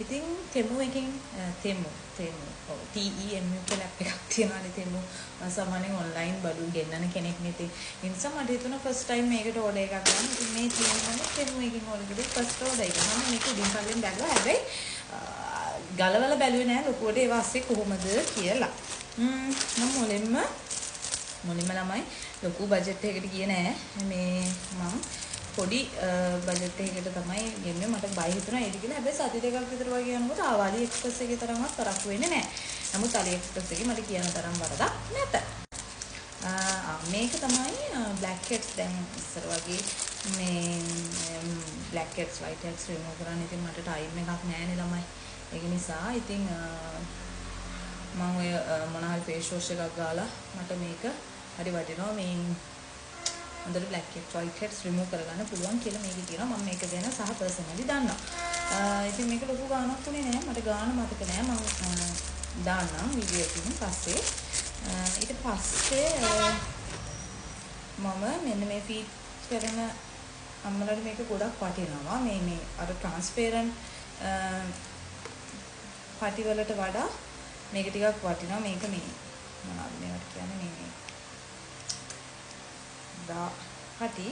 ඉතින් තෙමු එකෙන් තෙමු ඔව් TEMU කියලා app එකක් තියෙනවානේ තෙමු. මම සාමාන්‍යයෙන් online බඩු ගෙන්නන කෙනෙක් නේ. ඉතින් ඒ නිසා මට හිතුණා first time මේකට order එකක් ගන්න. ඉතින් මේ තියෙනවානේ තෙමු එකෙන් order කරේ first order එක. මම මේක උඩින් පල්ලෙන් බැලුවා. හැබැයි ගලවලා බැලුවේ නෑ ලොකුවට ඒව ASCII කොහොමද කියලා. මම මුලින්ම ළමයි ලොකු බජට් එකකට ගියේ නෑ. මේ මම පොඩි බජට් එකකට තමයි ගෙන්නේ. මට බය හිතුණා ඒක කියලා. හැබැයි සති දෙකක් විතර වගේ යනකොට ආවාලි එක්ස්ප්‍රස් එකේ තරමවත් තරක් වෙන්නේ නෑ. නමුත් අලි එක්ස්ප්‍රස් එකේ මට කියන තරම් වරදක් නැත. මේක තමයි black heads දැන් ඉස්සර වගේ මේ black heads white heads remove කරන්න ඉතින් මට ටයිම් එකක් නෑනේ ළමයි. ඒක නිසා ඉතින් මම ඔය මොන හරි ෆේස් වොෂ් එකක් ගාලා මට මේක හරි වටිනවා මේ හොඳට black heads white heads remove කරගන්න පුළුවන් කියලා මේකේ කියනවා. මම මේක ගැන සහ personally දන්නවා. ඉතින් මේක ලොකු ගාණක් උනේ නෑ. මට ගාණ මතක නෑ. මම දාන්නම් වීඩියෝ එකකින් පස්සේ. ඊට පස්සේ මම මෙන්න මේ ෆීඩ් කරන අම්මලාට මේක ගොඩක් වටිනවා. මේ අර transparent පටි වලට වඩා මේක ටිකක් වටිනවා. මේක මේ මොනවද මේකට කියන්නේ මේ දා පටි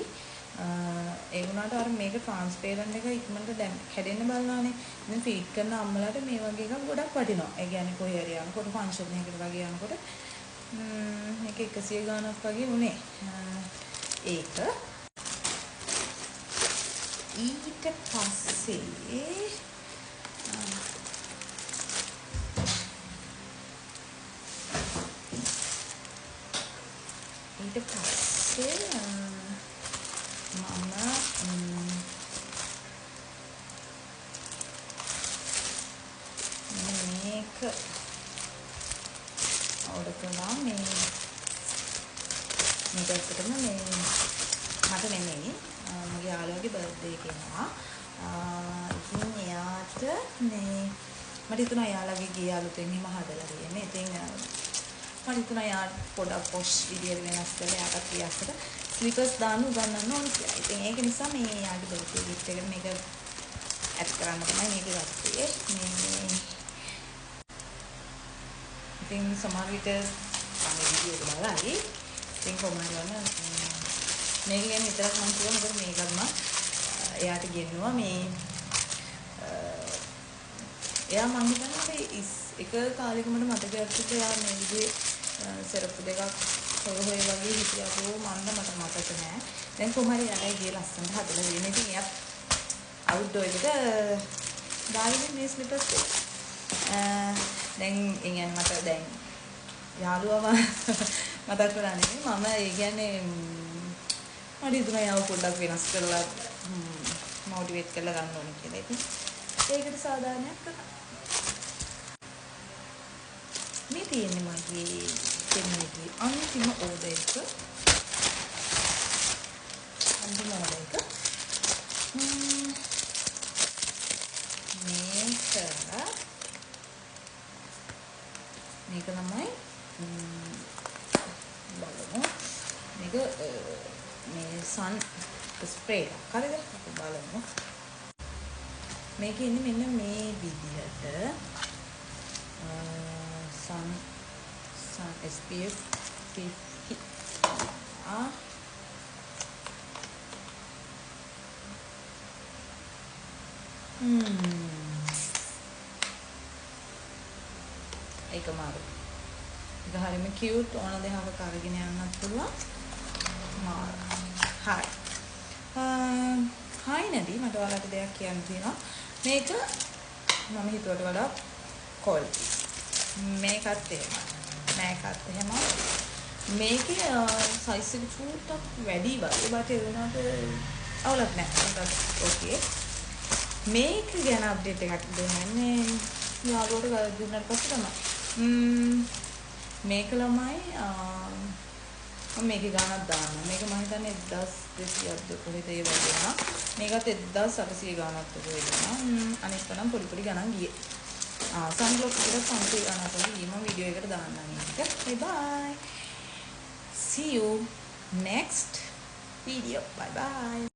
ඒ වුණාට අර මේක transparent එක ඉක්මනට දැන් කැඩෙන්න බලනවානේ. ඉතින් ෆීඩ් කරන අම්මලාට මේ වගේ එකක් ගොඩක් වටිනවා. ඒ කියන්නේ කොහේ හරි යනකොට ෆන්ක්ෂන් එකකට වගේ යනකොට මේක 100 ගාණක් වගේ උනේ. ඒක ඊට පස්සේ මේක ඕඩර් කළා. මේක ඇත්තටම මට නෙමෙයි මගේ යාළුවගේ බර්ත්ඩේ කෙනා. ඉතින් එයාට මට හිතුණා යාළුවගේ ගේ අලුතෙන් එහෙම හදලා තියෙන්නේ. ඉතින් මට හිතුණා යාට පොඩක් පොෂ් විදියට වෙනස් කරලා යාට පියස්සට ස්ලිපර්ස් දාන්න උගන්වන්න ඕන කියලා. ඉතින් ඒක නිසා මේ යාගේ බර්ත්ඩේ ගිෆ්ට් එකට මේක ඇඩ් කරන්න තමයි මේක ගත්තේ. ඉතින් සමහර විට මම වීඩියෝ එක බලයි. ඉතින් කොහොමද මේක ගැන විතරක් මම කියනවා. මොකද මේකත් මම එයාට ගෙන්නුවා. එයා මං හිතන්නේ එක කාලෙක මට මතකයක් තිබ්බා එයා මේ විදිහේ සෙරප්පු දෙකක් හොය වගේ හිටියපෝ මට මතක නෑ. දැන් කොහොම හරි එයාගේ ගේ ලස්සනට හදලා දෙන්නේ. ඉතින් එයා අවුට්ඩෝර් එකට දාගෙන මේ ස්ලිපර්ස් එක. දැන් කියන්නේ මට දැන් යාළුවව මතක් කරලා නෙමෙයි මම ඒ කියන්නේ මට හිතුණා යාව පොඩ්ඩක් වෙනස් කරලා මොටිවේට් කරලා ගන්න ඕනේ කියලා. ඉතින් ඒකට සාධාරණයක් කරා. මේ තියෙන්නේ මගේ දෙන්නේගේ අන්තිම ඕඩර් එක. මේක තමයි බලමු. මේක මේ sun spray එකක්. හරිද? අපි බලමු. මේක ඉන්නේ මෙන්න මේ විදිහට sun SPF 50 ඒක මාරු. ඒක හරියම cute ඕන දෙහාවක අරගෙන යන්නත් පුළුවන්. මාරු. හරි. හායි නදී මට ඔයාලට දෙයක් කියන්න තියෙනවා. මේක මම හිතුවට වඩා quality. මේකත් එහෙමයි. මේකත් එහෙමයි. මේකේ size එක චූට්ටක් වැඩි වගේ බට ඒ වුණාට අවුලක් නැහැ. ඕකේ. මේක ගැන අප්ඩේට් එකක් දෙන්නේ යාළුවට දුන්නාට පස්සේ තමයි. මේක ළමයි මම මේකේ ගානක් දාන්න. මේක මම හිතන්නේ 1200ක් කොහෙද ඒ වගේ නා. මේකත් 1800 ගානක් වගේ වෙනවා. අනිත් නම් පොඩි පොඩි ගණන් ගියේ. සන්බ්ලොක් එකට සම්පූර්ණ ගානක් වගේ ගියේ. මම වීඩියෝ එකට දාන්නම් මේක. bye. See you next video. Bye bye.